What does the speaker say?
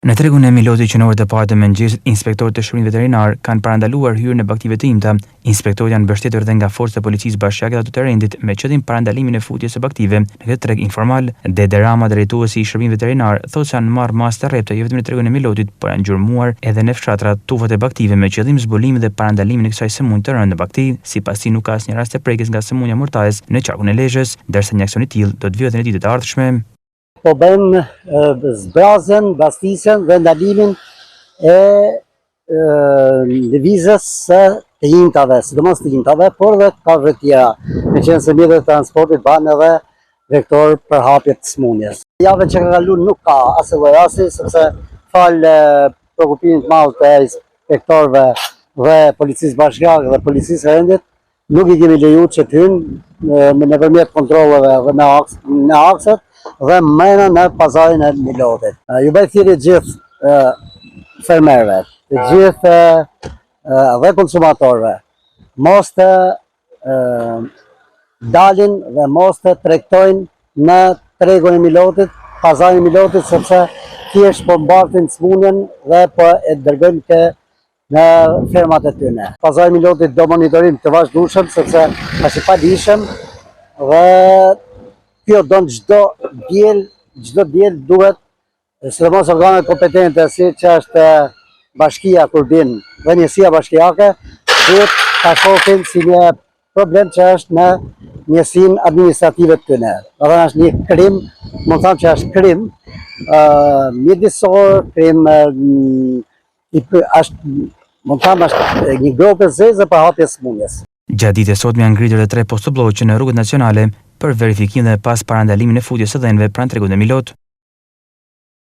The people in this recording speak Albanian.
Në tregun e Milotit që në orët e parë të mëngjesit, inspektorët e shërbimit veterinar kanë parandaluar hyrjen e baktive të imta. Inspektorët janë mbështetur dhe nga forcat e policisë bashkiake të Autorendit me qëllim parandalimin e futjes së baktive. Në këtë treg informal, Dede Rama, drejtuesi i shërbimit veterinar, thotë se janë marrë masë të rrepta jo vetëm në tregun e Milotit, por janë gjurmuar edhe në fshatrat tufat e baktive me qëllim zbulimin dhe parandalimin e kësaj sëmundje të rëndë në bakti. Sipas tij nuk ka asnjë rast të prekjes nga sëmundja mortales në qarkun e Lezhës, ndërsa një aksion i tillë do të vijë në ditët e ardhshme. Po bëjmë zbrazjen, mbastisen dhe ndalimin e lëvizjes së të imtave, sidomos të imtave, por dhe të kafshëve tjera, me qenë se mjetet e transportit banë edhe vektor për hapje të sëmundjes. Javën që ka kaluar nuk ka asnjë lloj rasti, sepse falë shqetësimit të madh të inspektorëve dhe policisë bashkiake dhe policisë së rendit, nuk i kemi lejuar që të hyjnë nëpërmjet kontrolleve dhe në akset dhe mrena në pazarin e Milotit. Ju bëj thirrje gjithë fermerëve, të gjithë dhe konsumatorëve, mos të dalin dhe mos të tregtojnë në tregun e Milotit, pazarin e Milotit, sepse thjesht po mbartin sëmundjen dhe po e dërgojnë të në fermat e tyre. Pazari i Milotit do monitorim të vazhdueshëm, sepse është i padijshëm dhe kjo don çdo diel duhet, sidomos organet kompetente si që është bashkia kur bin dhe njësia bashkiake, duhet ta shohin si një problem që është në njësinë administrative të tyre. Do të është një krim, mund të them që është krim mjedisor, krim mund të them është një gropë e zezë për hapje sëmundjes. Gjatë ditës sot janë ngritur edhe 3 postobllogje në rrugët nacionale për verifikim dhe pas parandalimin e futjes së dhënave pranë tregut të Milot.